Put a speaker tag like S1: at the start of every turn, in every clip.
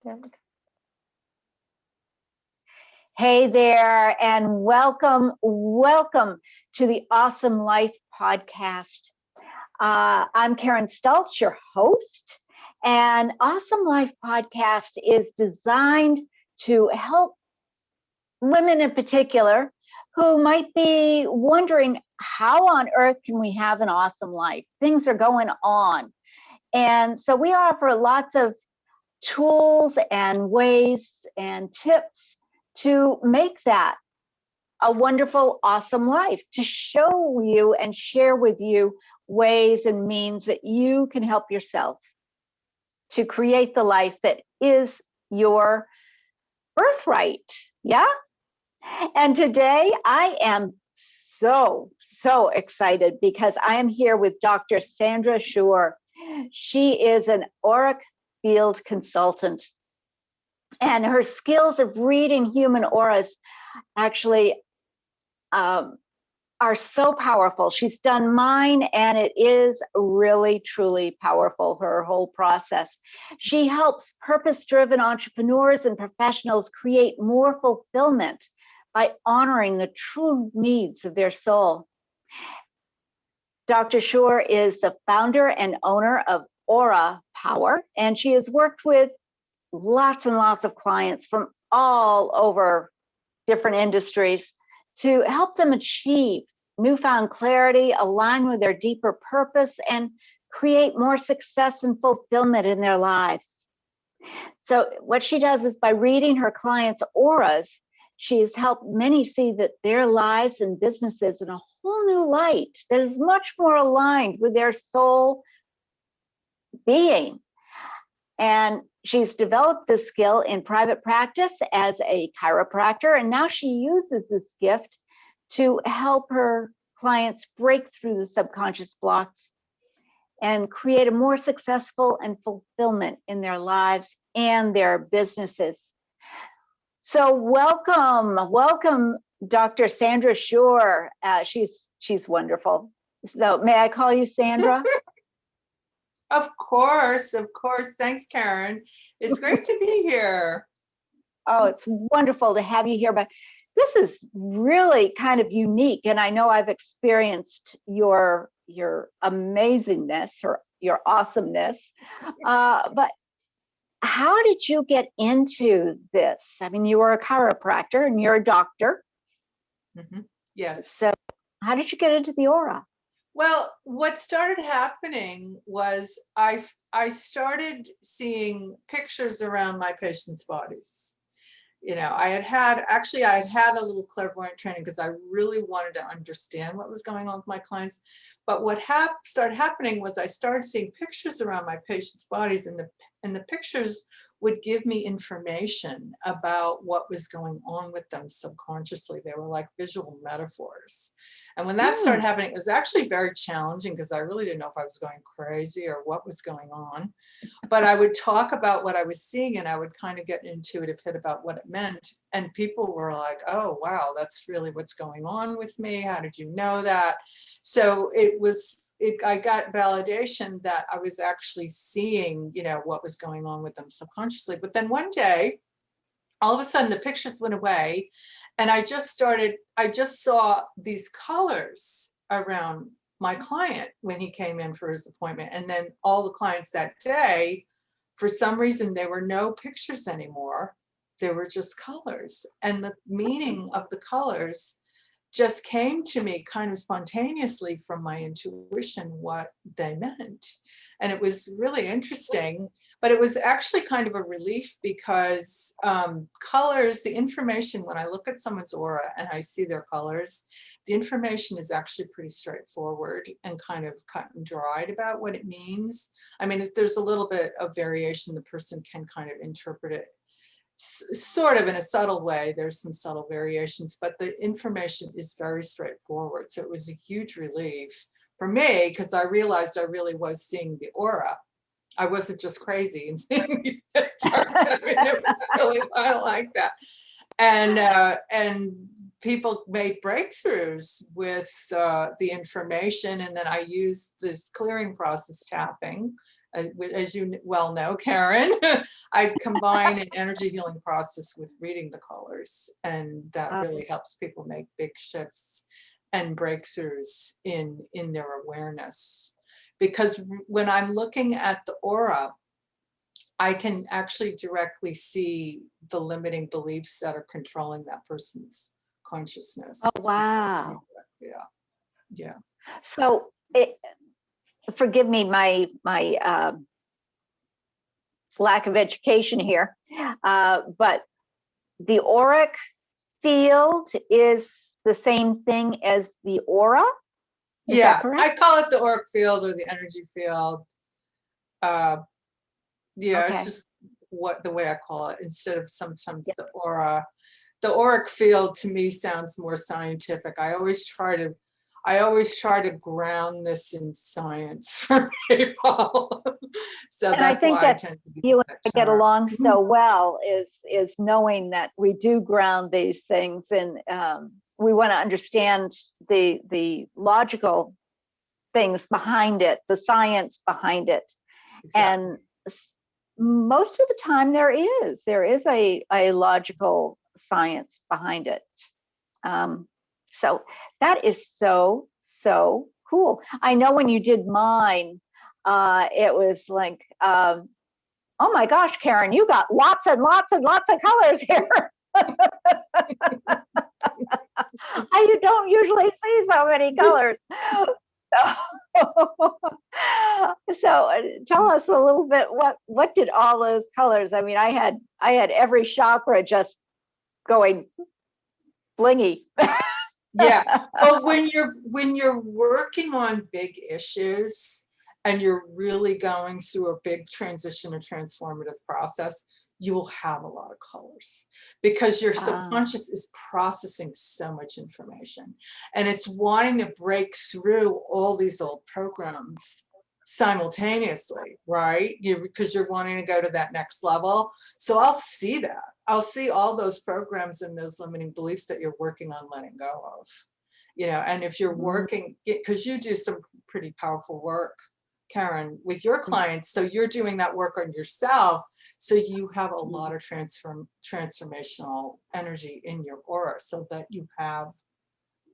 S1: There we go. Hey there, and welcome to the Awesome Life podcast. I'm Karen Stultz, your host, and Awesome Life podcast is designed to help women in particular who might be wondering, how on earth can we have an awesome life? Things are going on. And so we offer lots of tools and ways and tips to make that a wonderful, awesome life, to show you and share with you ways and means that you can help yourself to create the life that is your birthright. Yeah. And today I am so excited because I am here with Dr. Sandra Schur. She is an Auric field consultant, and her skills of reading human auras actually are so powerful. She's done mine, and it is really, truly powerful, her whole process. She helps purpose-driven entrepreneurs and professionals create more fulfillment by honoring the true needs of their soul. Dr. Schur is the founder and owner of Aura Power, and she has worked with lots and lots of clients from all over different industries to help them achieve newfound clarity, align with their deeper purpose, and create more success and fulfillment in their lives. So what she does is, by reading her clients' auras, she has helped many see that their lives and businesses in a whole new light that is much more aligned with their soul being. And she's developed this skill in private practice as a chiropractor, and now she uses this gift to help her clients break through the subconscious blocks and create a more successful and fulfillment in their lives and their businesses. So welcome, Dr. Sandra Schur. She's wonderful. So may I call you Sandra?
S2: Of course. Thanks, Karen. It's great to be here.
S1: Oh, it's wonderful to have you here. But this is really kind of unique. And I know I've experienced your amazingness or your awesomeness. But how did you get into this? I mean, you were a chiropractor and you're a doctor.
S2: Mm-hmm. Yes.
S1: So how did you get into the aura?
S2: Well, what started happening was I started seeing pictures around my patients' bodies. You know, I had had a little clairvoyant training because I really wanted to understand what was going on with my clients. But what started happening was I started seeing pictures around my patients' bodies, and the pictures would give me information about what was going on with them subconsciously. They were like visual metaphors. And when that started happening, it was actually very challenging because I really didn't know if I was going crazy or what was going on. But I would talk about what I was seeing, and I would kind of get an intuitive hit about what it meant. And people were like, oh, wow, that's really what's going on with me. How did you know that? So I got validation that I was actually seeing, you know, what was going on with them subconsciously. But then one day, all of a sudden the pictures went away, and I just saw these colors around my client when he came in for his appointment. And then all the clients that day, for some reason, there were no pictures anymore. There were just colors. And the meaning of the colors just came to me kind of spontaneously from my intuition, what they meant. And it was really interesting, but it was actually kind of a relief because colors, the information, when I look at someone's aura and I see their colors, the information is actually pretty straightforward and kind of cut and dried about what it means. I mean, if there's a little bit of variation, the person can kind of interpret it sort of in a subtle way. There's some subtle variations, but the information is very straightforward. So it was a huge relief for me because I realized I really was seeing the aura. I wasn't just crazy and seeing these pictures. I mean, it was really, I like that. And people made breakthroughs with the information. And then I used this clearing process, tapping, as you well know, Karen, I combine an energy healing process with reading the colors, and that really helps people make big shifts and breakthroughs in their awareness. Because when I'm looking at the aura, I can actually directly see the limiting beliefs that are controlling that person's consciousness.
S1: Oh, wow.
S2: Yeah. Yeah.
S1: So forgive me my lack of education here, but the auric field is the same thing as the aura? Is that correct?
S2: I call it the auric field or the energy field. It's just the way I call it, instead of sometimes the aura. The auric field to me sounds more scientific. I always try to ground this in science for people. So
S1: and
S2: that's why I tend to
S1: you and I get along so well is knowing that we do ground these things, and we want to understand the logical things behind it, the science behind it. Exactly. And most of the time there is a logical science behind it. So that is so cool. I know when you did mine, it was like, oh my gosh, Karen, you got lots and lots and lots of colors here. You don't usually see so many colors. So tell us a little bit, what did all those colors? I mean, I had every chakra just going blingy.
S2: Yeah, but when you're working on big issues and you're really going through a big transition or transformative process, you will have a lot of colors because your subconscious is processing so much information, and it's wanting to break through all these old programs simultaneously, right? Because you're wanting to go to that next level. So I'll see that. I'll see all those programs and those limiting beliefs that you're working on letting go of. And if you're working, because you do some pretty powerful work, Karen, with your clients, so you're doing that work on yourself. So you have a lot of transformational energy in your aura, so that you have,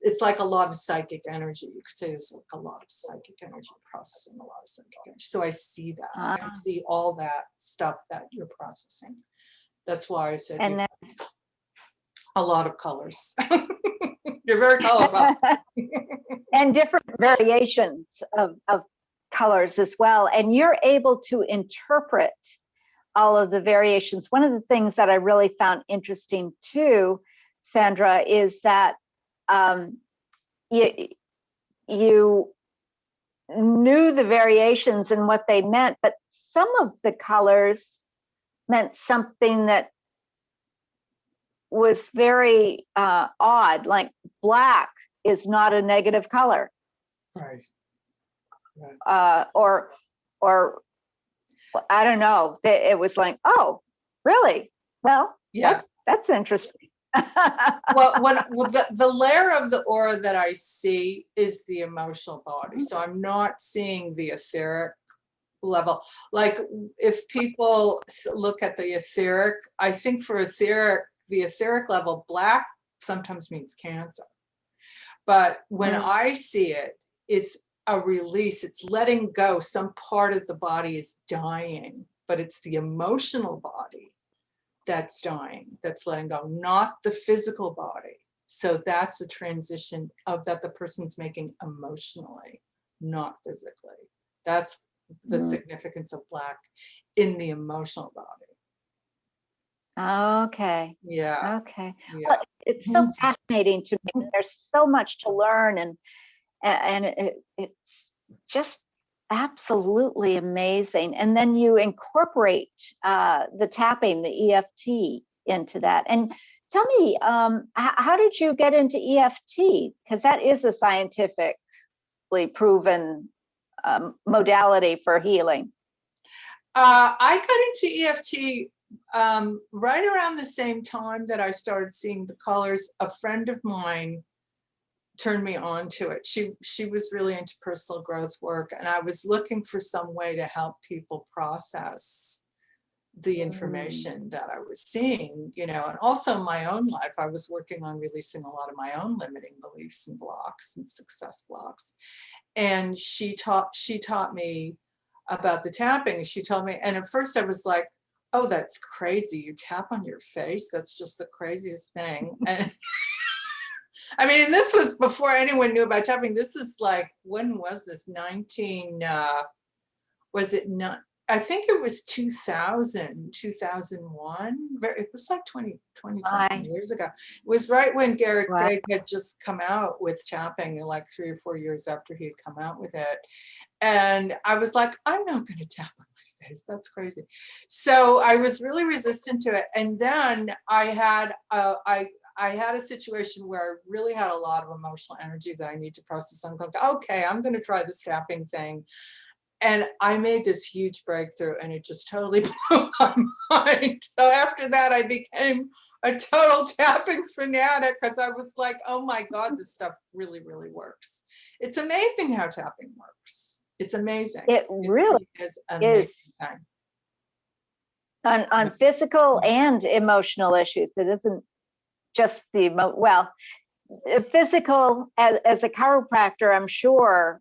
S2: it's like a lot of psychic energy. You could say there's like a lot of psychic energy processing, a lot of psychic energy. So I see that. I see all that stuff that you're processing. That's why I said
S1: and
S2: a lot of colors. You're very colorful.
S1: And different variations of colors as well. And you're able to interpret all of the variations. One of the things that I really found interesting too, Sandra, is that you knew the variations and what they meant, but some of the colors meant something that was very odd, like black is not a negative color.
S2: Right.
S1: Or I don't know. It was like, oh, really? Well, yeah, that's interesting.
S2: Well, the layer of the aura that I see is the emotional body. So I'm not seeing the etheric level. Like if people look at the etheric, I think for the etheric level, black sometimes means Cancer. But when I see it, it's a release. It's letting go. Some part of the body is dying, but it's the emotional body that's dying, that's letting go, not the physical body. So that's a transition that the person's making emotionally, not physically. That's the significance of black in the emotional body.
S1: Okay.
S2: Yeah.
S1: Okay.
S2: Yeah.
S1: Well, it's so fascinating to me. There's so much to learn, and it's just absolutely amazing. And then you incorporate the tapping, the EFT, into that. And tell me, how did you get into EFT? Because that is a scientifically proven modality for healing.
S2: I got into EFT right around the same time that I started seeing the colors. A friend of mine turned me on to it. She was really into personal growth work, and I was looking for some way to help people process the information that I was seeing, you know, and also my own life. I was working on releasing a lot of my own limiting beliefs and blocks and success blocks. And she taught me about the tapping. And she told me, and at first I was like, oh, that's crazy. You tap on your face. That's just the craziest thing. And I mean, and this was before anyone knew about tapping. This is like, when was this? Was it not? I think it was 2000, 2001. It was like 20 years ago. It was right when Gary Craig had just come out with tapping, like 3 or 4 years after he had come out with it. And I was like, I'm not going to tap on my face. That's crazy. So I was really resistant to it. And then I had a situation where I really had a lot of emotional energy that I need to process. I'm going, okay, I'm going to try this tapping thing. And I made this huge breakthrough, and it just totally blew my mind. So after that, I became a total tapping fanatic, because I was like, oh my God, this stuff really, really works. It's amazing how tapping works. It's amazing.
S1: It really
S2: is amazing.
S1: On physical and emotional issues. It isn't just the physical. As a chiropractor, I'm sure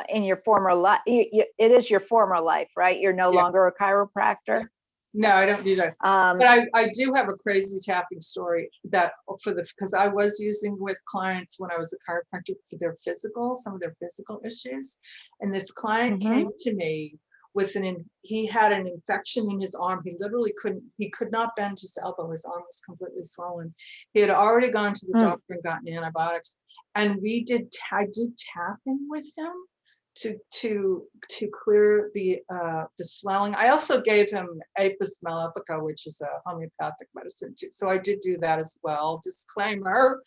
S1: in your former life, it is your former life, right? You're no longer a chiropractor.
S2: No, I don't do that. But I do have a crazy tapping story that because I was using with clients when I was a chiropractor for some of their physical issues. And this client came to me with he had an infection in his arm. He could not bend his elbow. His arm was completely swollen. He had already gone to the doctor and gotten antibiotics. And I did tapping with him to clear the swelling. I also gave him Apis mellifica, which is a homeopathic medicine too. So I did do that as well, disclaimer.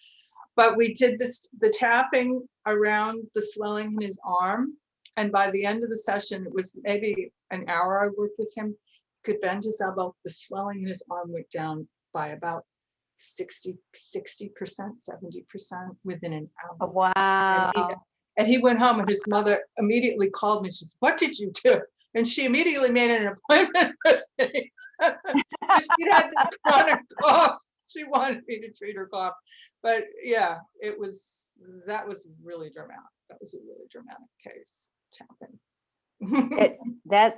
S2: But we did the tapping around the swelling in his arm. And by the end of the session, it was maybe an hour I worked with him. He could bend his elbow. The swelling in his arm went down by about 60%, 70% within an hour.
S1: Wow.
S2: And he went home, and his mother immediately called me. She said, what did you do? And she immediately made an appointment with me. She had this chronic cough. She wanted me to treat her cough. But yeah, that was really dramatic. That was a really dramatic case, tapping.
S1: That's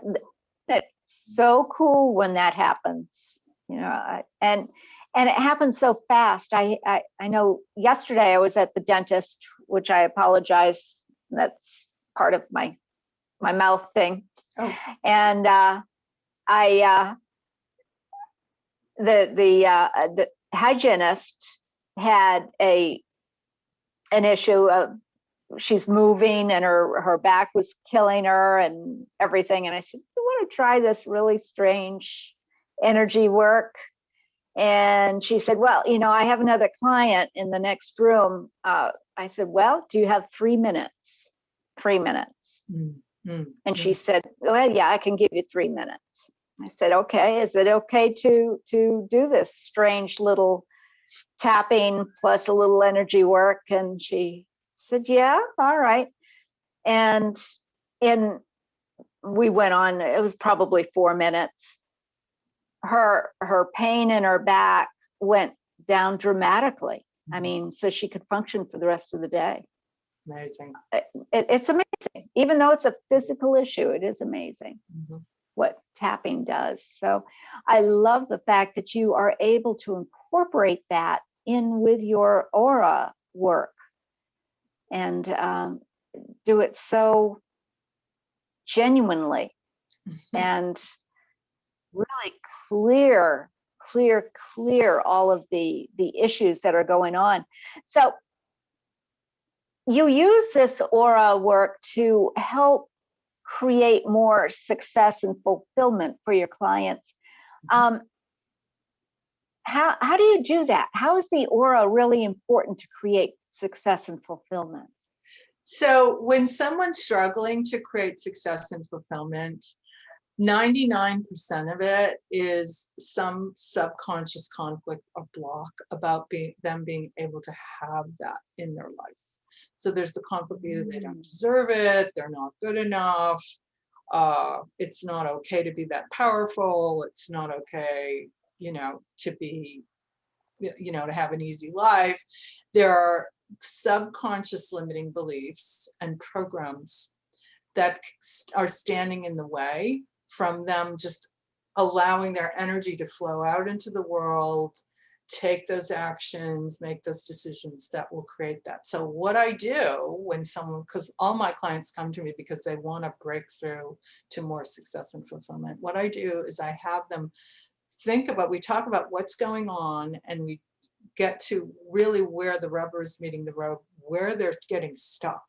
S1: so cool when that happens, you know, and it happens so fast. I know yesterday I was at the dentist, which I apologize. That's part of my mouth thing.
S2: Oh.
S1: And the hygienist had an issue of she's moving and her back was killing her and everything. And I said, you want to try this really strange energy work? And she said, well, you know, I have another client in the next room. I said, well, do you have 3 minutes? 3 minutes. And she said, well, yeah, I can give you 3 minutes. I said, okay, is it okay to do this strange little tapping plus a little energy work? And she said, yeah, all right. And we went on, it was probably 4 minutes. Her pain in her back went down dramatically. I mean, so she could function for the rest of the day.
S2: Amazing.
S1: It's amazing. Even though it's a physical issue, it is amazing what tapping does. So I love the fact that you are able to incorporate that in with your aura work and do it so genuinely and really clear all of the issues that are going on. So you use this aura work to help create more success and fulfillment for your clients. How do you do that? How is the aura really important to create success and fulfillment?
S2: So when someone's struggling to create success and fulfillment, 99% of it is some subconscious conflict or block about them being able to have that in their life. So there's the conflict, either they don't deserve it, they're not good enough, it's not okay to be that powerful, it's not okay, to be, to have an easy life. There are subconscious limiting beliefs and programs that are standing in the way from them just allowing their energy to flow out into the world, take those actions, make those decisions that will create that. So what I do when someone, because all my clients come to me because they want to break through to more success and fulfillment, what I do is I have them think about, we talk about what's going on, and we get to really where the rubber is meeting the road, where they're getting stuck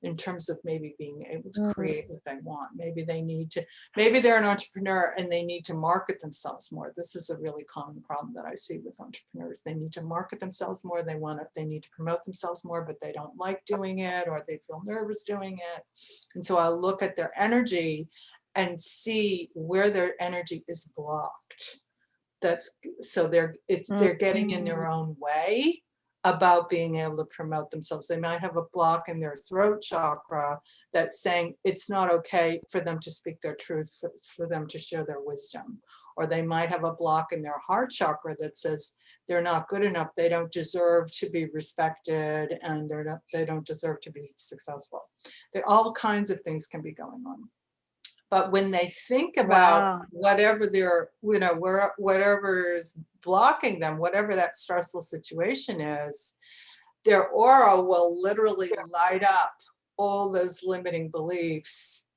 S2: in terms of maybe being able to create what they want. Maybe they're an entrepreneur and they need to market themselves more. This is a really common problem that I see with entrepreneurs. They need to market themselves more. They need to promote themselves more, but they don't like doing it, or they feel nervous doing it. And so I'll look at their energy and see where their energy is blocked. They're getting in their own way about being able to promote themselves. They might have a block in their throat chakra that's saying it's not okay for them to speak their truth, for them to share their wisdom. Or they might have a block in their heart chakra that says they're not good enough, they don't deserve to be respected, and they don't deserve to be successful. All kinds of things can be going on. But when they think about whatever whatever is blocking them, whatever that stressful situation is, their aura will literally light up all those limiting beliefs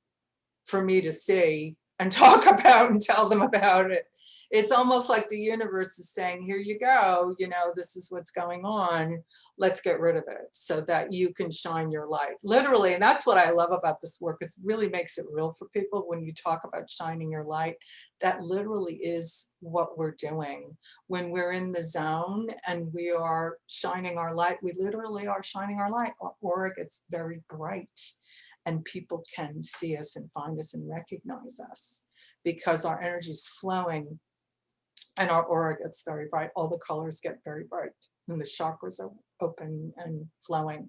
S2: for me to see and talk about and tell them about it. It's almost like the universe is saying, here you go, this is what's going on. Let's get rid of it so that you can shine your light. Literally, and that's what I love about this work, is it really makes it real for people when you talk about shining your light. That literally is what we're doing. When we're in the zone and we are shining our light, we literally are shining our light. Our aura gets very bright and people can see us and find us and recognize us because our energy is flowing. And our aura gets very bright. All the colors get very bright, and the chakras are open and flowing.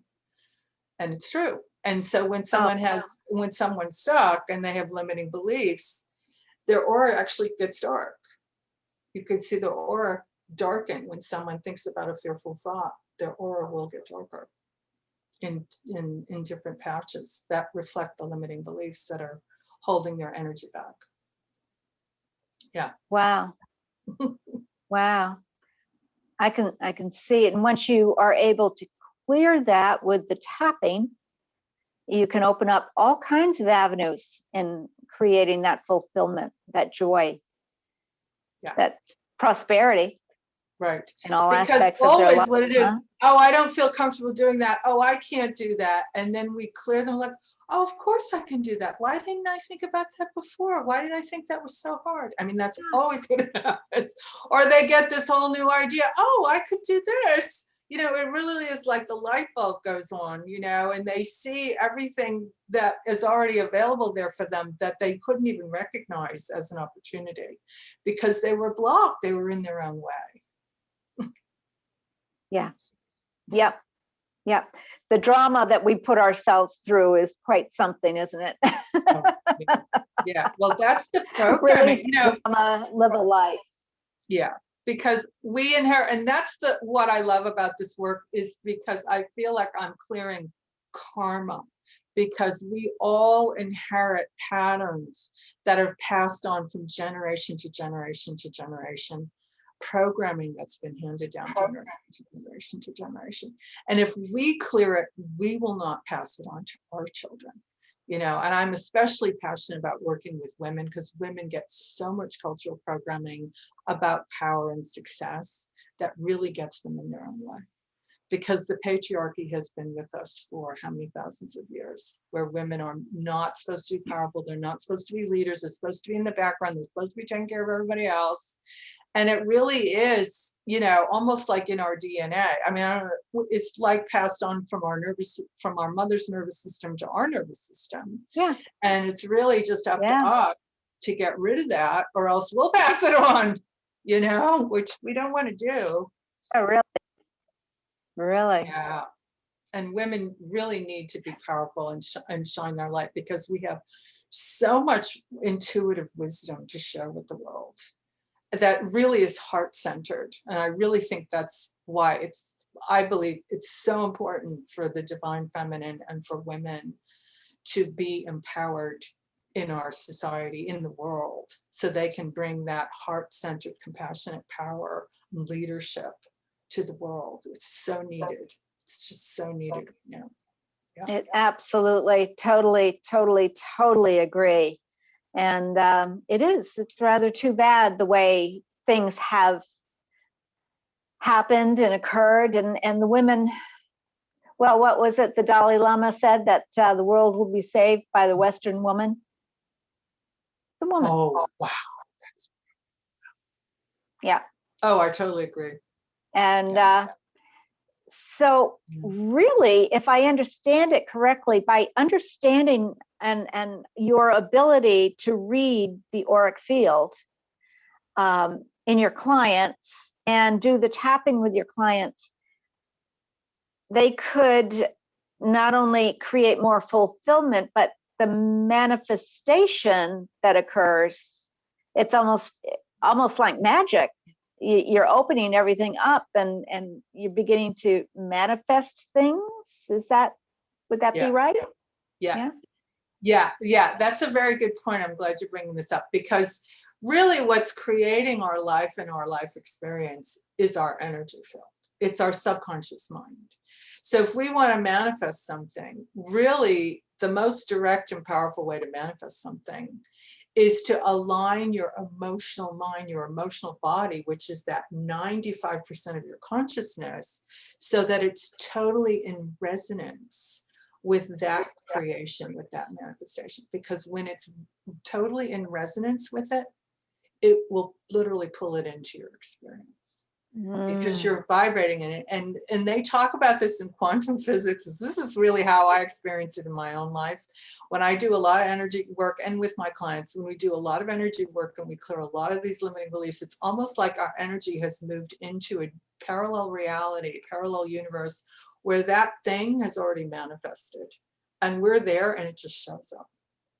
S2: And it's true. And so when someone's stuck and they have limiting beliefs, their aura actually gets dark. You can see the aura darken when someone thinks about a fearful thought. Their aura will get darker in different patches that reflect the limiting beliefs that are holding their energy back. Yeah.
S1: Wow. Wow. I can see it. And once you are able to clear that with the tapping, you can open up all kinds of avenues in creating that fulfillment, that joy, that prosperity.
S2: Right.
S1: In all
S2: because
S1: aspects
S2: always
S1: of their life.
S2: What it is, oh, I don't feel comfortable doing that. Oh, I can't do that. And then we clear them like, oh, of course I can do that. Why didn't I think about that before? Why did I think that was so hard? I mean, that's always what happens. Or they get this whole new idea. Oh, I could do this. It really is like the light bulb goes on, and they see everything that is already available there for them that they couldn't even recognize as an opportunity because they were blocked. They were in their own way.
S1: Yeah. Yep. Yep. The drama that we put ourselves through is quite something, isn't it?
S2: Yeah. Well, that's the programming,
S1: drama, live a life.
S2: Yeah. Because we inherit, and that's what I love about this work, is because I feel like I'm clearing karma, because we all inherit patterns that are passed on from generation to generation to generation, programming that's been handed down generation to generation. And if we clear it, we will not pass it on to our children. And I'm especially passionate about working with women because women get so much cultural programming about power and success that really gets them in their own way. Because the patriarchy has been with us for how many thousands of years, where women are not supposed to be powerful, they're not supposed to be leaders, they're supposed to be in the background, they're supposed to be taking care of everybody else. And it really is, almost like in our DNA. I mean, I don't know, it's like passed on from our mother's nervous system to our nervous system.
S1: Yeah.
S2: And it's really just up to us to get rid of that, or else we'll pass it on, which we don't want to do.
S1: Oh, really? Really?
S2: Yeah. And women really need to be powerful and shine their light, because we have so much intuitive wisdom to share with the world that really is heart-centered. And I really think that's why I believe it's so important for the divine feminine and for women to be empowered in our society, in the world, so they can bring that heart-centered, compassionate power and leadership to the world. It's so needed. It's just so needed now. Yeah.
S1: It absolutely, totally agree. And it's rather too bad the way things have happened and occurred, and the women, well, what was it the Dalai Lama said, that the world will be saved by the Western woman? The woman.
S2: Oh, wow.
S1: Yeah.
S2: Oh, I totally agree.
S1: And so really, if I understand it correctly, by understanding and your ability to read the auric field in your clients and do the tapping with your clients, they could not only create more fulfillment, but the manifestation that occurs, it's almost like magic. You're opening everything up and you're beginning to manifest things. Would that be right?
S2: Yeah. That's a very good point. I'm glad you're bringing this up, because really what's creating our life and our life experience is our energy field. It's our subconscious mind. So if we want to manifest something, really the most direct and powerful way to manifest something is to align your emotional mind, your emotional body, which is that 95% of your consciousness, so that it's totally in resonance with that creation, with that manifestation. Because when it's totally in resonance with it, it will literally pull it into your experience. Because you're vibrating in it. And they talk about this in quantum physics. This is really how I experience it in my own life. When I do a lot of energy work, and with my clients, when we do a lot of energy work and we clear a lot of these limiting beliefs, it's almost like our energy has moved into a parallel reality, parallel universe, where that thing has already manifested. And we're there and it just shows up.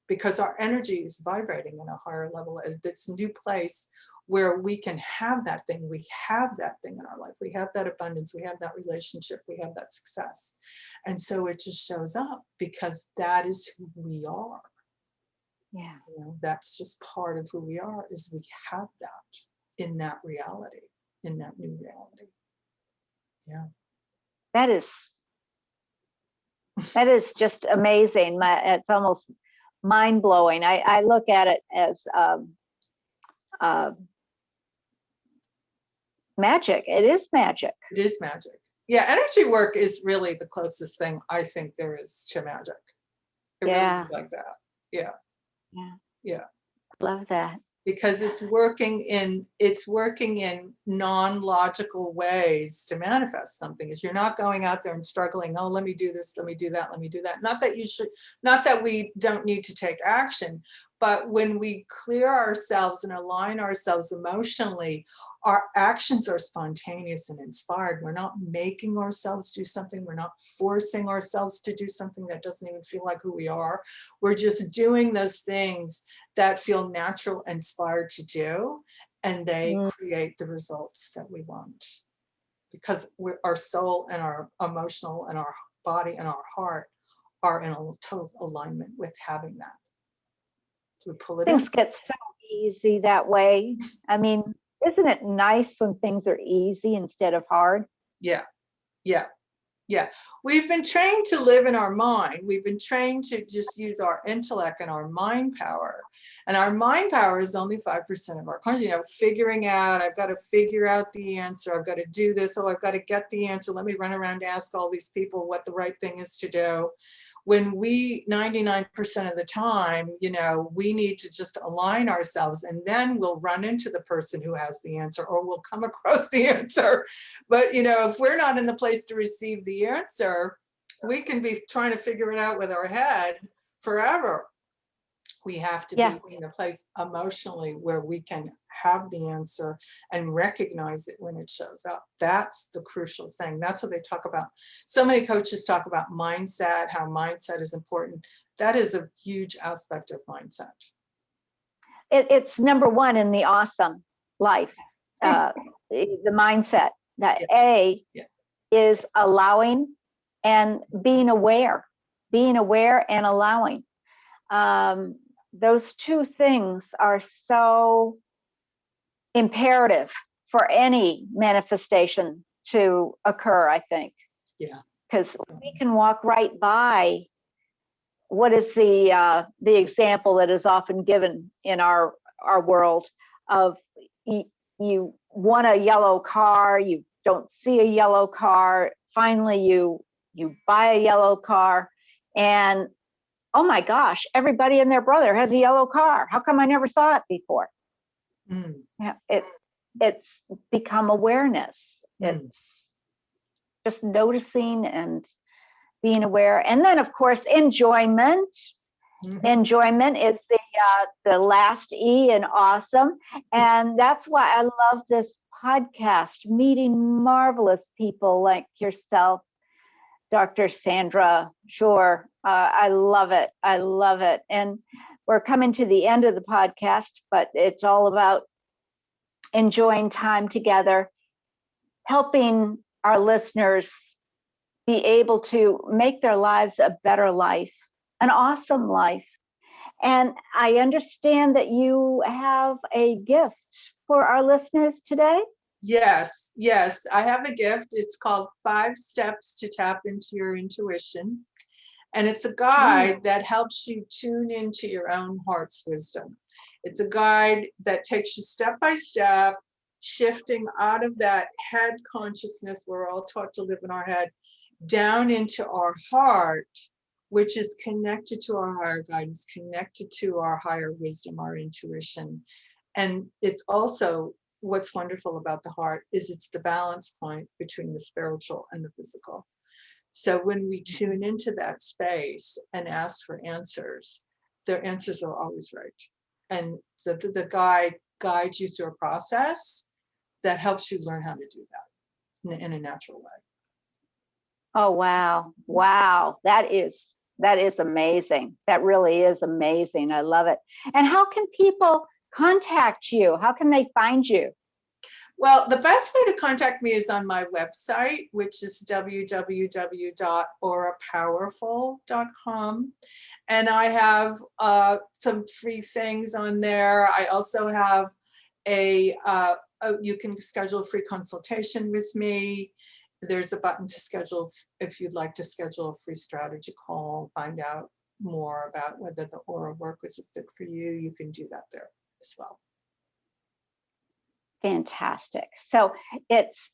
S2: Because our energy is vibrating in a higher level at this new place where we can have that thing. We have that thing in our life. We have that abundance. We have that relationship. We have that success. And so it just shows up because that is who we are.
S1: Yeah.
S2: You know, that's just part of who we are, is we have that in that reality, in that new reality. Yeah.
S1: That is just amazing. It's almost mind-blowing. I look at it as magic. It is magic.
S2: It is magic. Yeah, energy work is really the closest thing I think there is to magic. It really is like that. Yeah.
S1: Love that.
S2: Because it's working in non-logical ways to manifest something. Is you're not going out there and struggling, oh, let me do this, let me do that, let me do that. Not that we don't need to take action, but when we clear ourselves and align ourselves emotionally, our actions are spontaneous and inspired. We're not making ourselves do something. We're not forcing ourselves to do something that doesn't even feel like who we are. We're just doing those things that feel natural and inspired to do, and they create the results that we want. Because our soul and our emotional and our body and our heart are in a total alignment with having that. We pull it
S1: Things
S2: in.
S1: get so easy that way. I mean, isn't it nice when things are easy instead of hard?
S2: Yeah. We've been trained to live in our mind. We've been trained to just use our intellect and our mind power. And our mind power is only 5% of our consciousness. You know, figuring out, I've got to figure out the answer. I've got to do this. Oh, I've got to get the answer. Let me run around and ask all these people what the right thing is to do. When we, 99% of the time, you know, we need to just align ourselves, and then we'll run into the person who has the answer, or we'll come across the answer. But, you know, if we're not in the place to receive the answer, we can be trying to figure it out with our head forever. We have to be in a place emotionally where we can have the answer and recognize it when it shows up. That's the crucial thing. That's what they talk about. So many coaches talk about mindset, how mindset is important. That is a huge aspect of mindset.
S1: It's number one in the awesome life, the mindset. That is allowing and being aware and allowing. Those two things are so imperative for any manifestation to occur, I think.
S2: Yeah.
S1: Because we can walk right by what is the example that is often given in our world of you want a yellow car, you don't see a yellow car, finally you buy a yellow car, and oh my gosh, everybody and their brother has a yellow car. How come I never saw it before? Yeah, it's become awareness. It's just noticing and being aware. And then, of course, enjoyment. Enjoyment is the last E in awesome. And that's why I love this podcast, meeting marvelous people like yourself, Dr. Sandra Schur. I love it. I love it. And we're coming to the end of the podcast, but it's all about enjoying time together, helping our listeners be able to make their lives a better life, an awesome life. And I understand that you have a gift for our listeners today.
S2: Yes, I have a gift. It's called 5 Steps to Tap into Your Intuition. And it's a guide that helps you tune into your own heart's wisdom. It's a guide that takes you step by step, shifting out of that head consciousness. We're all taught to live in our head, down into our heart, which is connected to our higher guidance, connected to our higher wisdom, our intuition. And it's also, what's wonderful about the heart is it's the balance point between the spiritual and the physical. So when we tune into that space and ask for answers, their answers are always right. And the guide guides you through a process that helps you learn how to do that in a natural way.
S1: Oh, wow. Wow. That is amazing. That really is amazing. I love it. And how can people contact you? How can they find you?
S2: Well, the best way to contact me is on my website, which is www.aurapowerful.com. And I have some free things on there. I also have you can schedule a free consultation with me. There's a button to schedule if you'd like to schedule a free strategy call, find out more about whether the aura work was a fit for you. You can do that there as well.
S1: Fantastic. So it's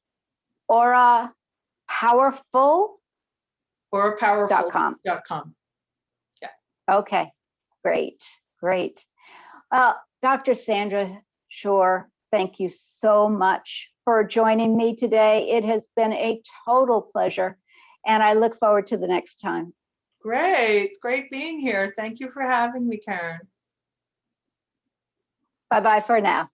S1: Aura Powerful.
S2: Aurapowerful.com. Yeah.
S1: Okay. Great. Dr. Sandra Schur, thank you so much for joining me today. It has been a total pleasure, and I look forward to the next time.
S2: Great. It's great being here. Thank you for having me, Karen.
S1: Bye-bye for now.